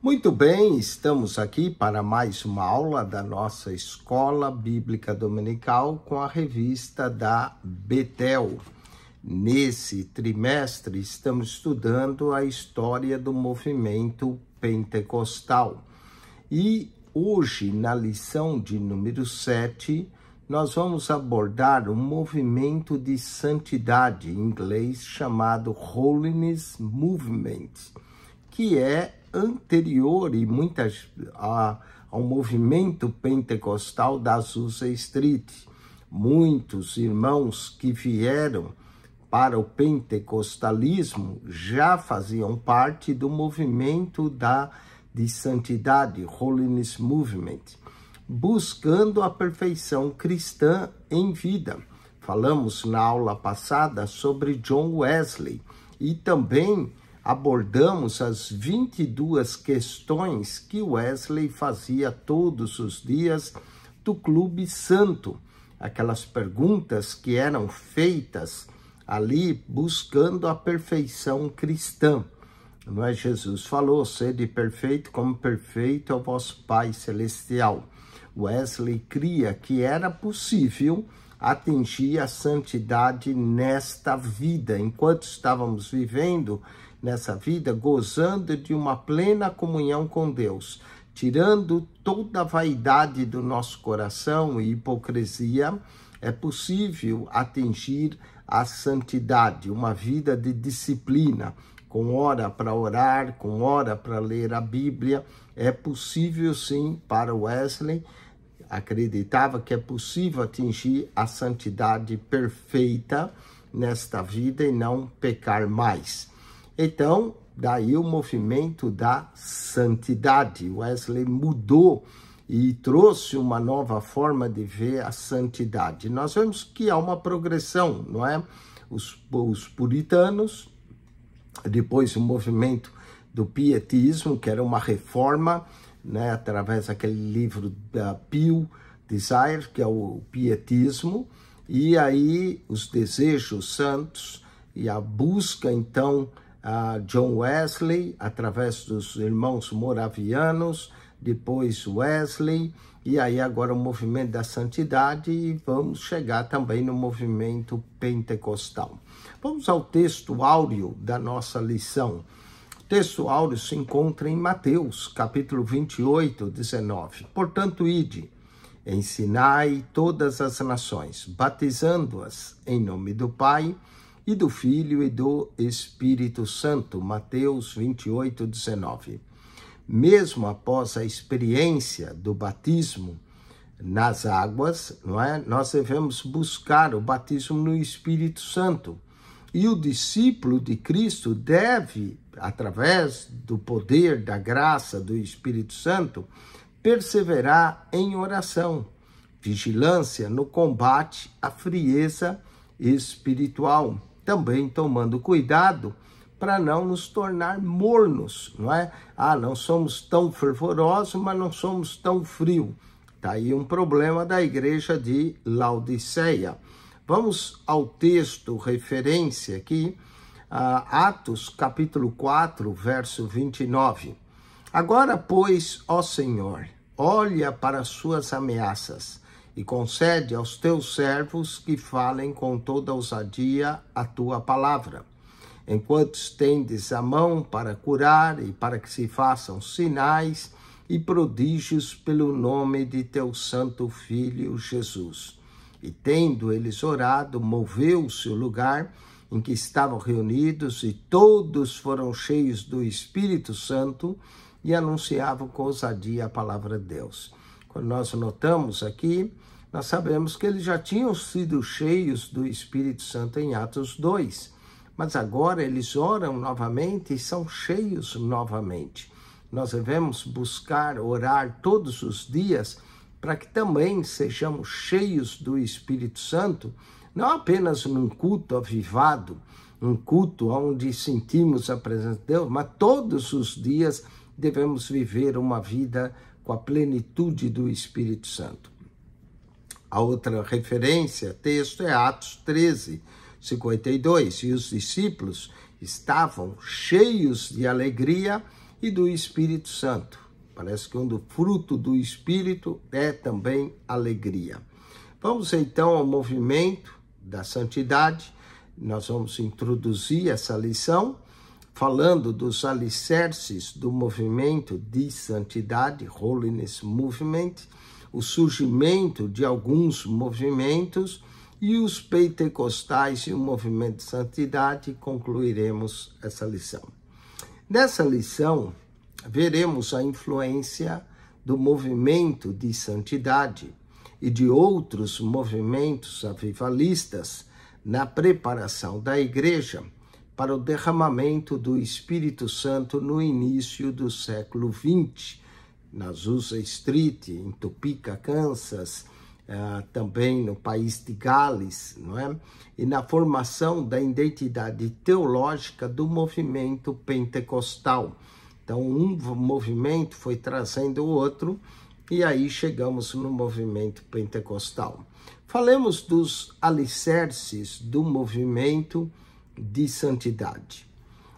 Muito bem, estamos aqui para mais uma aula da nossa Escola Bíblica Dominical com a revista da Betel. Nesse trimestre, estamos estudando a história do movimento pentecostal. E hoje, na lição de número 7, nós vamos abordar um movimento de santidade, em inglês chamado Holiness Movement, que é anterior e ao movimento pentecostal da Azusa Street. Muitos irmãos que vieram para o pentecostalismo já faziam parte do movimento de santidade, Holiness Movement, buscando a perfeição cristã em vida. Falamos na aula passada sobre John Wesley e também abordamos as 22 questões que Wesley fazia todos os dias do Clube Santo. Aquelas perguntas que eram feitas ali buscando a perfeição cristã. Não é? Jesus falou, sede perfeito como perfeito é o vosso Pai Celestial. Wesley cria que era possível atingir a santidade nesta vida, enquanto estávamos vivendo nessa vida, gozando de uma plena comunhão com Deus, tirando toda a vaidade do nosso coração e hipocrisia, é possível atingir a santidade, uma vida de disciplina, com hora para orar, com hora para ler a Bíblia. É possível sim, para Wesley, acreditava que é possível atingir a santidade perfeita nesta vida e não pecar mais. Então, daí o movimento da santidade. Wesley mudou e trouxe uma nova forma de ver a santidade. Nós vemos que há uma progressão, não é? Os puritanos, depois o movimento do pietismo, que era uma reforma, né, através daquele livro da Pew Desire, que é o pietismo, e aí os desejos santos e a busca, então, John Wesley, através dos irmãos moravianos, depois Wesley, e aí agora o movimento da santidade, e vamos chegar também no movimento pentecostal. Vamos ao texto áureo da nossa lição. O texto áureo se encontra em Mateus, capítulo 28, 19. Portanto, ide, ensinai todas as nações, batizando-as em nome do Pai, e do Filho e do Espírito Santo. Mateus 28, 19. Mesmo após a experiência do batismo nas águas, não é? Nós devemos buscar o batismo no Espírito Santo. E o discípulo de Cristo deve, através do poder, da graça do Espírito Santo, perseverar em oração, vigilância no combate à frieza espiritual, também tomando cuidado para não nos tornar mornos, não é? Não somos tão fervorosos, mas não somos tão frios. Está aí um problema da igreja de Laodiceia. Vamos ao texto, referência aqui, Atos capítulo 4, verso 29. Agora, pois, ó Senhor, olha para as suas ameaças, e concede aos teus servos que falem com toda ousadia a tua palavra, enquanto estendes a mão para curar e para que se façam sinais e prodígios pelo nome de teu santo Filho Jesus. E tendo eles orado, moveu-se o lugar em que estavam reunidos e todos foram cheios do Espírito Santo e anunciavam com ousadia a palavra de Deus. Quando nós notamos aqui, nós sabemos que eles já tinham sido cheios do Espírito Santo em Atos 2, mas agora eles oram novamente e são cheios novamente. Nós devemos buscar orar todos os dias para que também sejamos cheios do Espírito Santo, não apenas num culto avivado, um culto onde sentimos a presença de Deus, mas todos os dias devemos viver uma vida com a plenitude do Espírito Santo. A outra referência, texto, é Atos 13, 52. E os discípulos estavam cheios de alegria e do Espírito Santo. Parece que um fruto do Espírito é também alegria. Vamos então ao movimento da santidade. Nós vamos introduzir essa lição falando dos alicerces do movimento de santidade, Holiness Movement, o surgimento de alguns movimentos e os pentecostais e o movimento de santidade. Concluiremos essa lição. Nessa lição, veremos a influência do movimento de santidade e de outros movimentos avivalistas na preparação da igreja para o derramamento do Espírito Santo no início do século XX, na Azusa Street, em Topeka, Kansas, também no país de Gales, não é? E na formação da identidade teológica do movimento pentecostal. Então, um movimento foi trazendo o outro, e aí chegamos no movimento pentecostal. Falemos dos alicerces do movimento de santidade.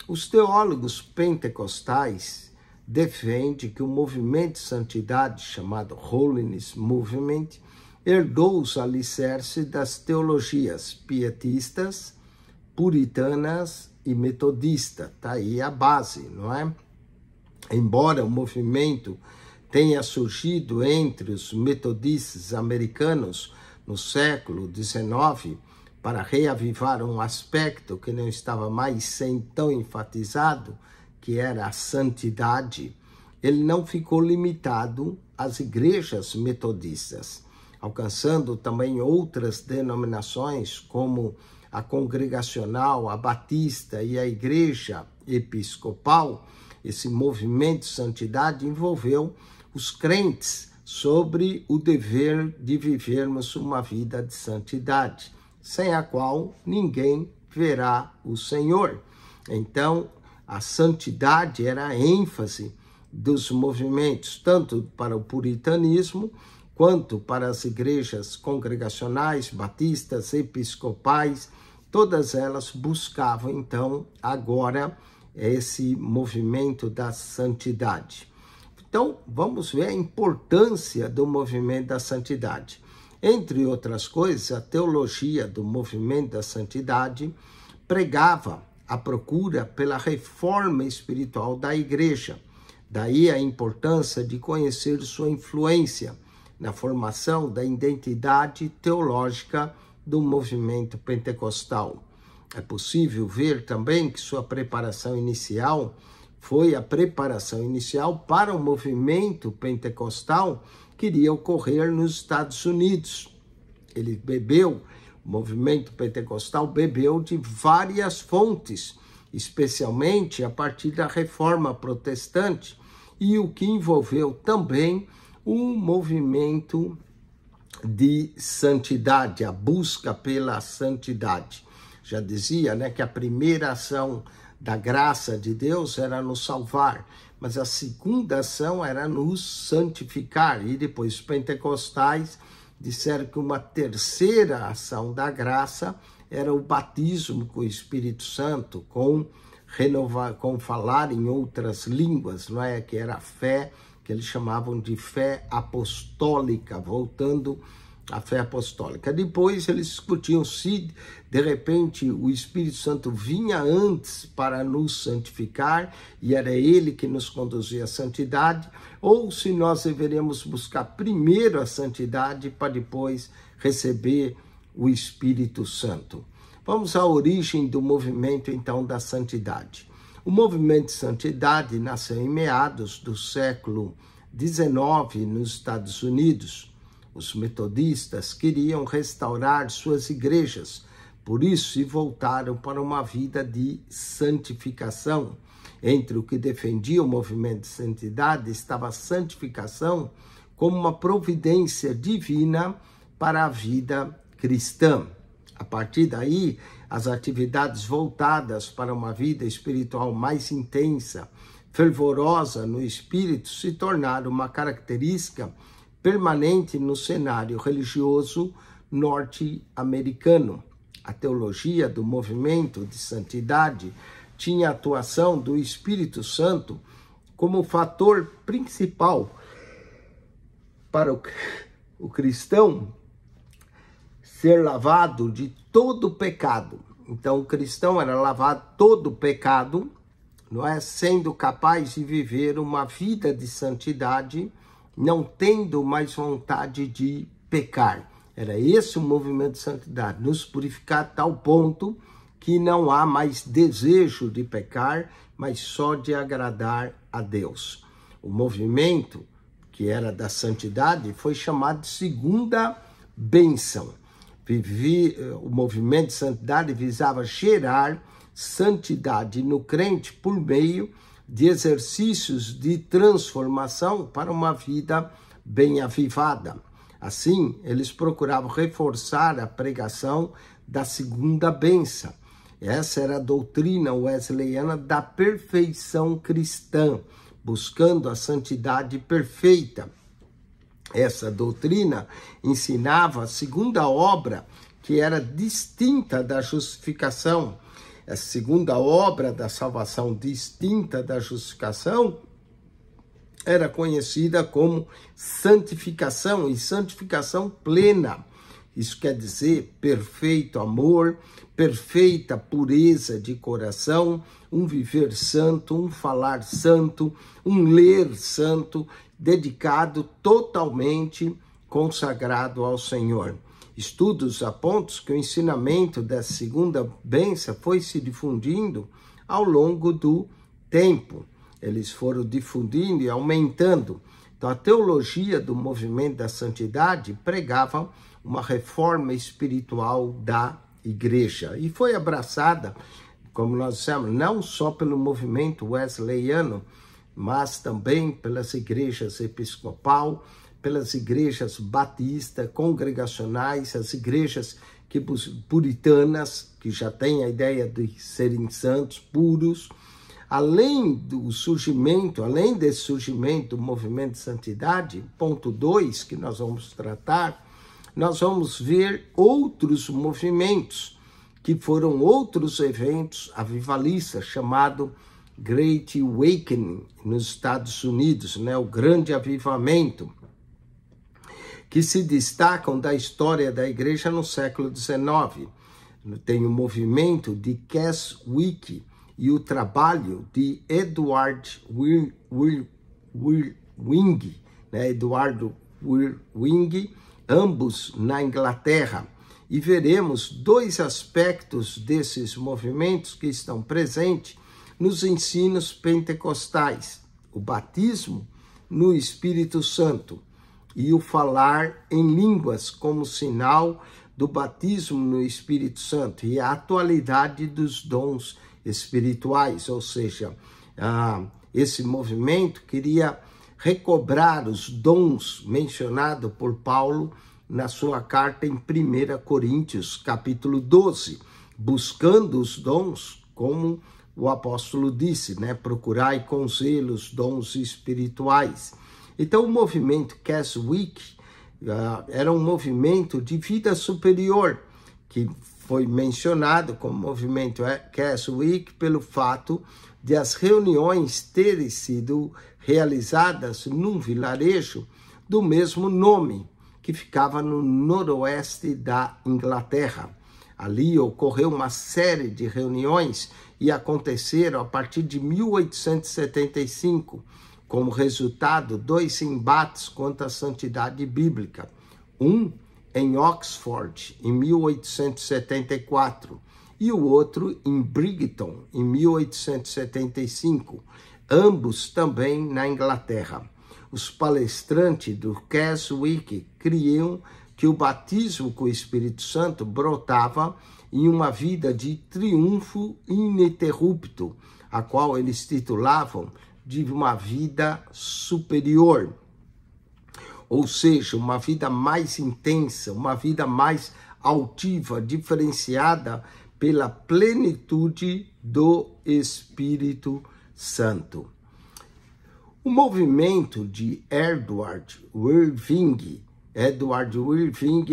Os teólogos pentecostais defendem que o movimento de santidade, chamado Holiness Movement, herdou os alicerces das teologias pietistas, puritanas e metodistas. Está aí a base, não é? Embora o movimento tenha surgido entre os metodistas americanos no século XIX para reavivar um aspecto que não estava mais sendo tão enfatizado, que era a santidade, ele não ficou limitado às igrejas metodistas, alcançando também outras denominações como a congregacional, a batista e a igreja episcopal. Esse movimento de santidade envolveu os crentes sobre o dever de vivermos uma vida de santidade, sem a qual ninguém verá o Senhor. Então, a santidade era a ênfase dos movimentos, tanto para o puritanismo, quanto para as igrejas congregacionais, batistas, episcopais. Todas elas buscavam, então, agora, esse movimento da santidade. Então, vamos ver a importância do movimento da santidade. Entre outras coisas, a teologia do movimento da santidade pregava a procura pela reforma espiritual da igreja. Daí a importância de conhecer sua influência na formação da identidade teológica do movimento pentecostal. É possível ver também que sua preparação inicial foi a preparação inicial para o movimento pentecostal que iria ocorrer nos Estados Unidos. O movimento pentecostal bebeu de várias fontes, especialmente a partir da Reforma Protestante, e o que envolveu também um movimento de santidade, a busca pela santidade. Já dizia, né, que a primeira ação da graça de Deus era nos salvar, mas a segunda ação era nos santificar. E depois os pentecostais disseram que uma terceira ação da graça era o batismo com o Espírito Santo, com falar em outras línguas, não é? Que era a fé que eles chamavam de fé apostólica, voltando à fé apostólica. Depois eles discutiam se, de repente, o Espírito Santo vinha antes para nos santificar, e era ele que nos conduzia à santidade, ou se nós deveríamos buscar primeiro a santidade para depois receber o Espírito Santo. Vamos à origem do movimento, então, da santidade. O movimento de santidade nasceu em meados do século XIX nos Estados Unidos. Os metodistas queriam restaurar suas igrejas, por isso se voltaram para uma vida de santificação. Entre o que defendia o movimento de santidade estava a santificação como uma providência divina para a vida cristã. A partir daí, as atividades voltadas para uma vida espiritual mais intensa, fervorosa no espírito, se tornaram uma característica permanente no cenário religioso norte-americano. A teologia do movimento de santidade tinha a atuação do Espírito Santo como fator principal para o cristão ser lavado de todo pecado. Então, o cristão era lavado todo pecado, não é? Sendo capaz de viver uma vida de santidade, não tendo mais vontade de pecar. Era esse o movimento de santidade, nos purificar a tal ponto que não há mais desejo de pecar, mas só de agradar a Deus. O movimento que era da santidade foi chamado de segunda bênção. O movimento de santidade visava gerar santidade no crente por meio de exercícios de transformação para uma vida bem avivada. Assim, eles procuravam reforçar a pregação da segunda bênção. Essa era a doutrina wesleyana da perfeição cristã, buscando a santidade perfeita. Essa doutrina ensinava a segunda obra, que era distinta da justificação. A segunda obra da salvação, distinta da justificação, era conhecida como santificação, e santificação plena. Isso quer dizer perfeito amor, perfeita pureza de coração, um viver santo, um falar santo, um ler santo, dedicado totalmente consagrado ao Senhor. Estudos apontam que o ensinamento da segunda bênção foi se difundindo ao longo do tempo. Eles foram difundindo e aumentando. Então, a teologia do movimento da santidade pregava uma reforma espiritual da igreja. E foi abraçada, como nós dissemos, não só pelo movimento wesleyano, mas também pelas igrejas episcopal, pelas igrejas batistas, congregacionais, as igrejas puritanas, que já têm a ideia de serem santos, puros. Além desse surgimento do movimento de santidade, ponto 2, que nós vamos tratar, nós vamos ver outros movimentos, que foram outros eventos avivalistas, chamado Great Awakening, nos Estados Unidos, né? O Grande Avivamento, que se destacam da história da igreja no século XIX. Tem o movimento de Keswick e o trabalho de Edward Wing, né? Eduardo Wing, ambos na Inglaterra. E veremos dois aspectos desses movimentos que estão presentes nos ensinos pentecostais: o batismo no Espírito Santo e o falar em línguas como sinal do batismo no Espírito Santo e a atualidade dos dons espirituais, ou seja, esse movimento queria recobrar os dons mencionados por Paulo na sua carta em 1 Coríntios, capítulo 12, buscando os dons, como o apóstolo disse, né? Procurai com zelo os dons espirituais. Então, o movimento Keswick era um movimento de vida superior, que foi mencionado como movimento Keswick pelo fato de as reuniões terem sido realizadas num vilarejo do mesmo nome, que ficava no noroeste da Inglaterra. Ali ocorreu uma série de reuniões e aconteceram a partir de 1875, como resultado, 2 embates contra a santidade bíblica. Um em Oxford, em 1874, e o outro em Brighton, em 1875, ambos também na Inglaterra. Os palestrantes do Keswick criam que o batismo com o Espírito Santo brotava em uma vida de triunfo ininterrupto, a qual eles titulavam de uma vida superior, ou seja, uma vida mais intensa, uma vida mais altiva, diferenciada pela plenitude do Espírito Santo. O movimento de Edward Irving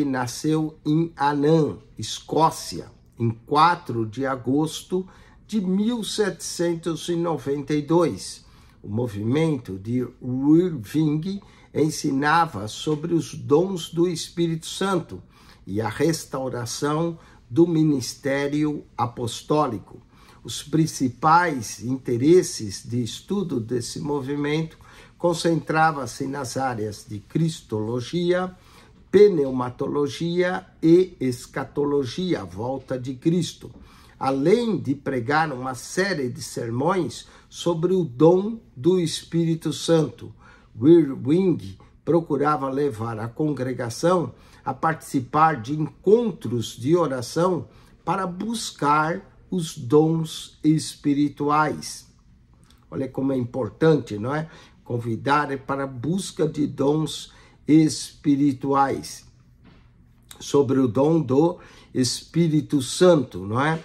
nasceu em Annan, Escócia, em 4 de agosto de 1792. O movimento de Irving ensinava sobre os dons do Espírito Santo e a restauração do ministério apostólico. Os principais interesses de estudo desse movimento concentravam-se nas áreas de cristologia, pneumatologia e escatologia, a volta de Cristo, além de pregar uma série de sermões sobre o dom do Espírito Santo. Irving procurava levar a congregação a participar de encontros de oração para buscar os dons espirituais. Olha como é importante, não é? Convidar para a busca de dons espirituais. Sobre o dom do Espírito Santo, não é?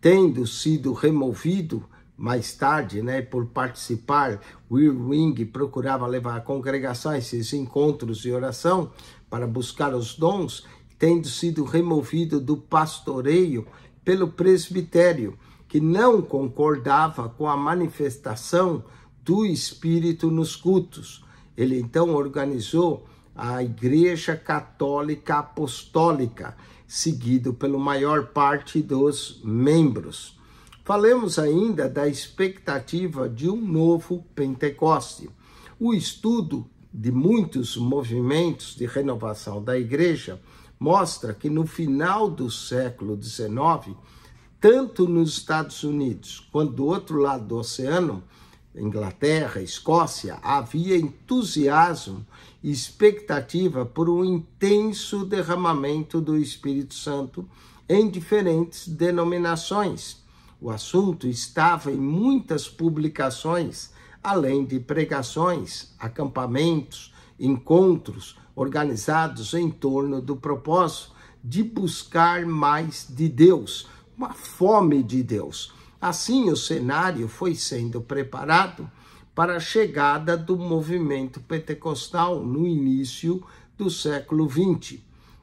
Tendo sido removido mais tarde, né, por participar, Irving procurava levar a congregação a esses encontros de oração para buscar os dons, tendo sido removido do pastoreio pelo presbitério, que não concordava com a manifestação do Espírito nos cultos. Ele então organizou a Igreja Católica Apostólica, seguido pela maior parte dos membros. Falemos ainda da expectativa de um novo Pentecoste. O estudo de muitos movimentos de renovação da igreja mostra que no final do século XIX, tanto nos Estados Unidos quanto do outro lado do oceano, Inglaterra, Escócia, havia entusiasmo e expectativa por um intenso derramamento do Espírito Santo em diferentes denominações. O assunto estava em muitas publicações, além de pregações, acampamentos, encontros organizados em torno do propósito de buscar mais de Deus, uma fome de Deus. Assim, o cenário foi sendo preparado para a chegada do movimento pentecostal no início do século XX.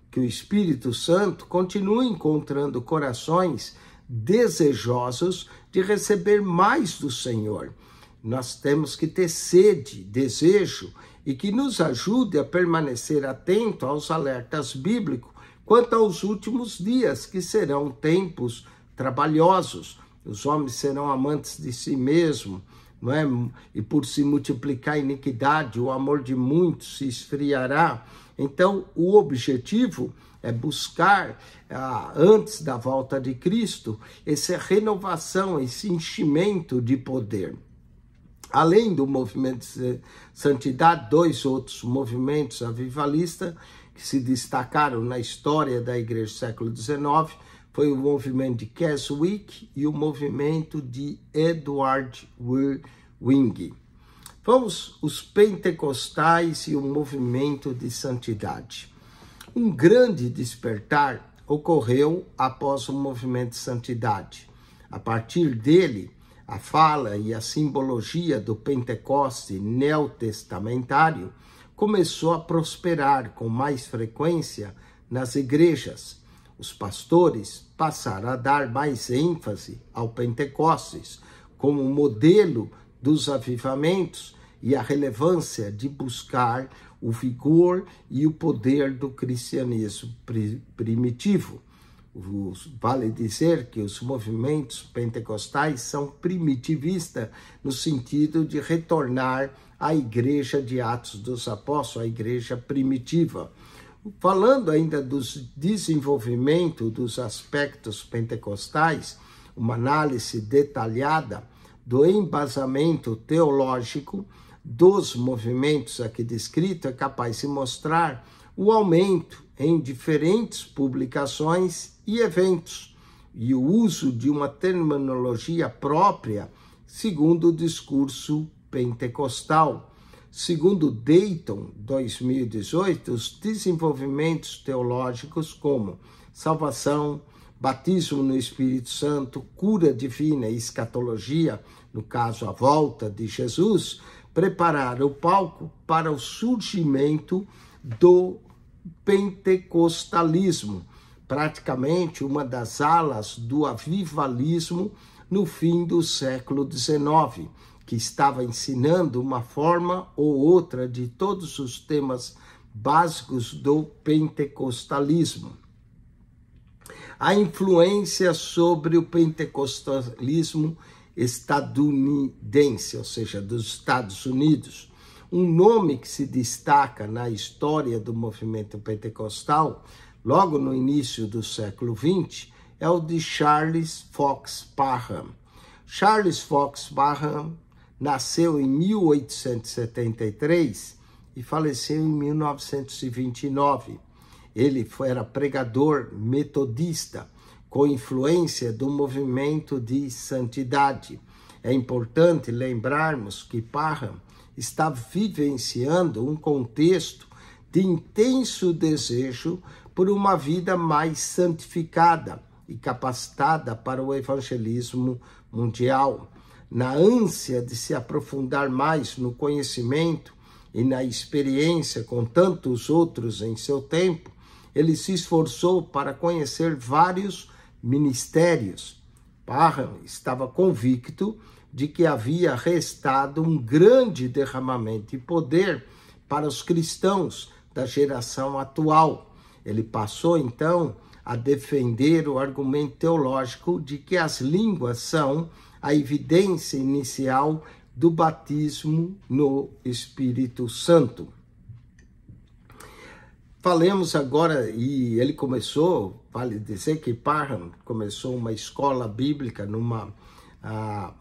Que o Espírito Santo continue encontrando corações desejosos de receber mais do Senhor. Nós temos que ter sede, desejo, e que nos ajude a permanecer atento aos alertas bíblicos quanto aos últimos dias, que serão tempos trabalhosos. Os homens serão amantes de si mesmos, não é? E por se multiplicar a iniquidade, o amor de muitos se esfriará. Então, o objetivo é buscar, antes da volta de Cristo, essa renovação, esse enchimento de poder. Além do movimento de santidade, dois outros movimentos avivalistas que se destacaram na história da igreja do século XIX foi o movimento de Keswick e o movimento de Edward Irving. Vamos, os pentecostais e o movimento de santidade. Um grande despertar ocorreu após o movimento de santidade. A partir dele, a fala e a simbologia do Pentecoste neotestamentário começou a prosperar com mais frequência nas igrejas. Os pastores passaram a dar mais ênfase ao Pentecostes como modelo dos avivamentos e a relevância de buscar o vigor e o poder do cristianismo primitivo. Vale dizer que os movimentos pentecostais são primitivistas no sentido de retornar à igreja de Atos dos Apóstolos, à igreja primitiva. Falando ainda do desenvolvimento dos aspectos pentecostais, uma análise detalhada do embasamento teológico dos movimentos aqui descritos é capaz de mostrar o aumento em diferentes publicações e eventos, e o uso de uma terminologia própria segundo o discurso pentecostal. Segundo Dayton, 2018, os desenvolvimentos teológicos como salvação, batismo no Espírito Santo, cura divina e escatologia, no caso a volta de Jesus, prepararam o palco para o surgimento do pentecostalismo, praticamente uma das alas do avivalismo no fim do século XIX, que estava ensinando uma forma ou outra de todos os temas básicos do pentecostalismo. A influência sobre o pentecostalismo estadunidense, ou seja, dos Estados Unidos. Um nome que se destaca na história do movimento pentecostal, logo no início do século XX, é o de Charles Fox Parham. Charles Fox Parham nasceu em 1873 e faleceu em 1929. Ele era pregador metodista, com influência do movimento de santidade. É importante lembrarmos que Parham está vivenciando um contexto de intenso desejo por uma vida mais santificada e capacitada para o evangelismo mundial. Na ânsia de se aprofundar mais no conhecimento e na experiência com tantos outros em seu tempo, ele se esforçou para conhecer vários ministérios. Parham estava convicto de que havia restado um grande derramamento de poder para os cristãos da geração atual. Ele passou, então, a defender o argumento teológico de que as línguas são a evidência inicial do batismo no Espírito Santo. Falemos agora, e ele começou, vale dizer que Parham começou uma escola bíblica numa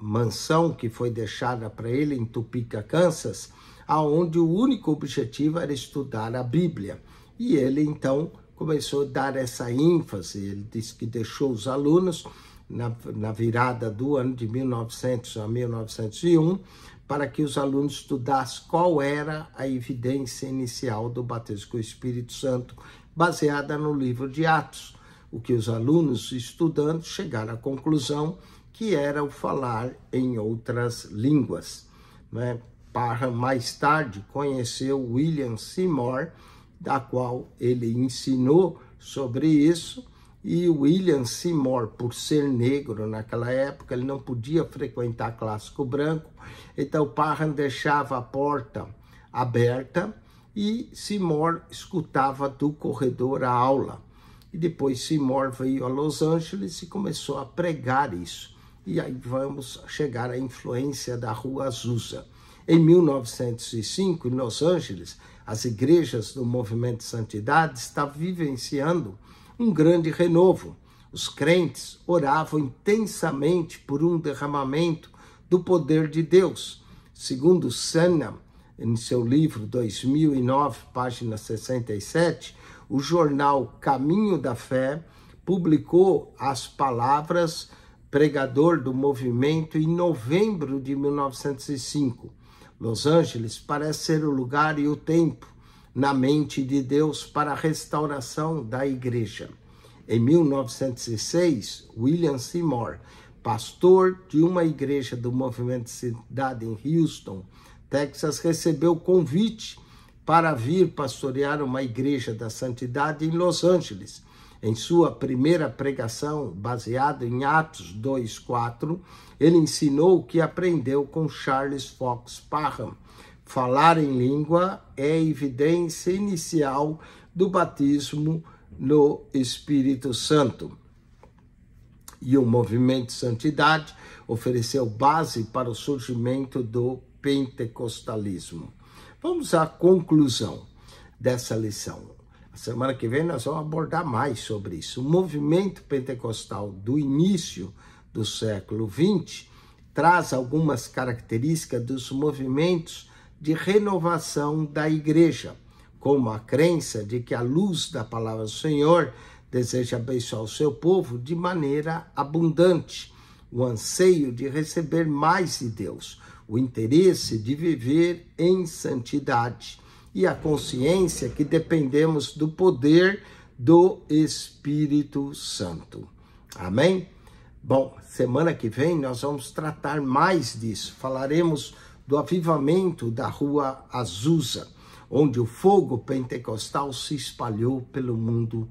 mansão que foi deixada para ele em Topeka, Kansas, aonde o único objetivo era estudar a Bíblia. E ele, então, começou a dar essa ênfase. Ele disse que deixou os alunos na virada do ano de 1900 a 1901, para que os alunos estudassem qual era a evidência inicial do batismo com o Espírito Santo, baseada no livro de Atos. O que os alunos estudando chegaram à conclusão que era o falar em outras línguas, né? Parham mais tarde conheceu William Seymour, da qual ele ensinou sobre isso, e William Seymour, por ser negro naquela época, ele não podia frequentar clássico branco, então Parham deixava a porta aberta e Seymour escutava do corredor a aula. E depois Seymour veio a Los Angeles e começou a pregar isso. E aí vamos chegar à influência da Rua Azusa. Em 1905, em Los Angeles, as igrejas do Movimento de Santidade estavam vivenciando um grande renovo. Os crentes oravam intensamente por um derramamento do poder de Deus. Segundo Senham, em seu livro 2009, página 67, o jornal Caminho da Fé publicou as palavras pregador do movimento em novembro de 1905. Los Angeles parece ser o lugar e o tempo na mente de Deus para a restauração da igreja. Em 1906, William Seymour, pastor de uma igreja do Movimento de Santidade em Houston, Texas, recebeu o convite para vir pastorear uma igreja da santidade em Los Angeles. Em sua primeira pregação, baseado em Atos 2:4, ele ensinou o que aprendeu com Charles Fox Parham. Falar em língua é a evidência inicial do batismo no Espírito Santo. E o movimento de santidade ofereceu base para o surgimento do pentecostalismo. Vamos à conclusão dessa lição. A semana que vem nós vamos abordar mais sobre isso. O movimento pentecostal do início do século XX traz algumas características dos movimentos de renovação da igreja, como a crença de que a luz da palavra do Senhor deseja abençoar o seu povo de maneira abundante, o anseio de receber mais de Deus, o interesse de viver em santidade e a consciência que dependemos do poder do Espírito Santo. Amém? Bom, semana que vem nós vamos tratar mais disso. Falaremos do avivamento da Rua Azusa, onde o fogo pentecostal se espalhou pelo mundo.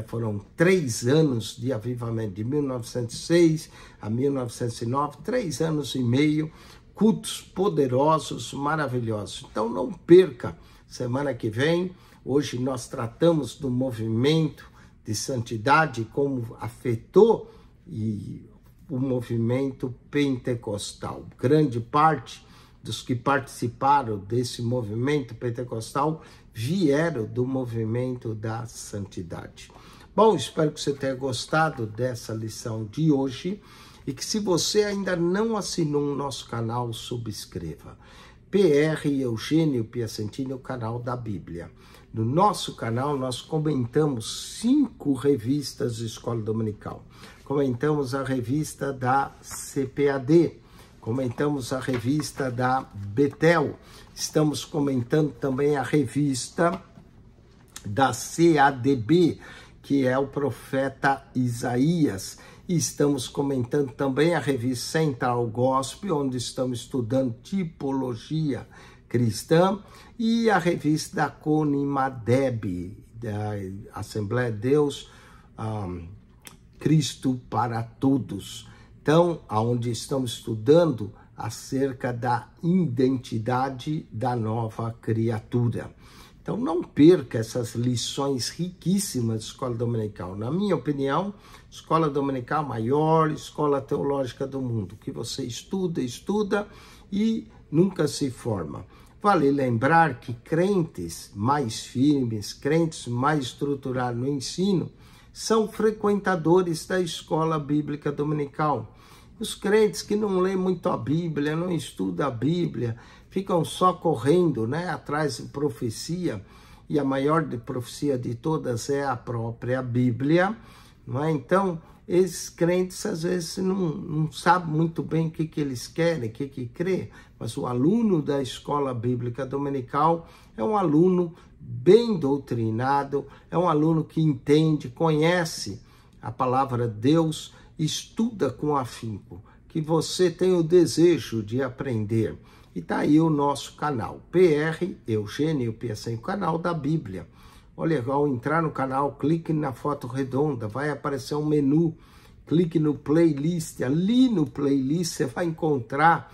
Foram 3 anos de avivamento, de 1906 a 1909, 3 anos e meio, cultos poderosos, maravilhosos. Então não perca, semana que vem, hoje nós tratamos do movimento de santidade, como afetou o movimento pentecostal. Grande parte dos que participaram desse movimento pentecostal vieram do movimento da santidade. Bom, espero que você tenha gostado dessa lição de hoje e que, se você ainda não assinou o nosso canal, subscreva. PR Eugênio Piacentini, o canal da Bíblia. No nosso canal, nós comentamos 5 revistas de escola dominical. Comentamos a revista da CPAD, comentamos a revista da Betel, estamos comentando também a revista da CADB, que é o profeta Isaías, e estamos comentando também a revista Central Gospel, onde estamos estudando tipologia cristã, e a revista da Conimadeb, da Assembleia de Deus, Cristo para Todos. Então, onde estamos estudando acerca da identidade da nova criatura. Então, não perca essas lições riquíssimas de escola dominical. Na minha opinião, escola dominical é a maior escola teológica do mundo, que você estuda e nunca se forma. Vale lembrar que crentes mais firmes, crentes mais estruturados no ensino, são frequentadores da escola bíblica dominical. Os crentes que não lêem muito a Bíblia, não estudam a Bíblia, ficam só correndo, atrás de profecia, e a maior profecia de todas é a própria Bíblia, não é? Então, esses crentes às vezes não sabem muito bem o que eles querem, o que crê, mas o aluno da escola bíblica dominical é um aluno bem doutrinado, é um aluno que entende, conhece a palavra de Deus, estuda com afinco, que você tem o desejo de aprender. E tá aí o nosso canal, PR Eugênio Piacentini, o canal da Bíblia. Olha, ao entrar no canal, clique na foto redonda, vai aparecer um menu, clique no playlist, ali no playlist você vai encontrar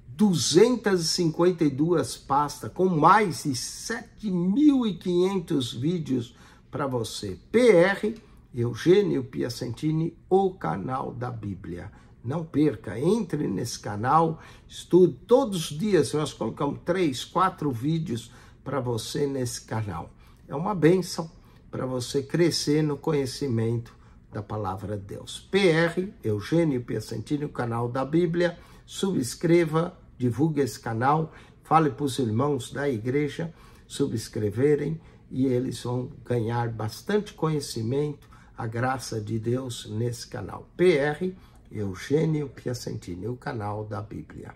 252 pastas com mais de 7.500 vídeos para você. PR Eugênio Piacentini, o canal da Bíblia. Não perca, entre nesse canal, estude. Todos os dias nós colocamos 3, 4 vídeos para você nesse canal. É uma bênção para você crescer no conhecimento da palavra de Deus. PR Eugênio Piacentini, o canal da Bíblia. Subscreva, divulgue esse canal, fale para os irmãos da igreja subscreverem e eles vão ganhar bastante conhecimento, a graça de Deus nesse canal. PR Eugênio Piacentini, o canal da Bíblia.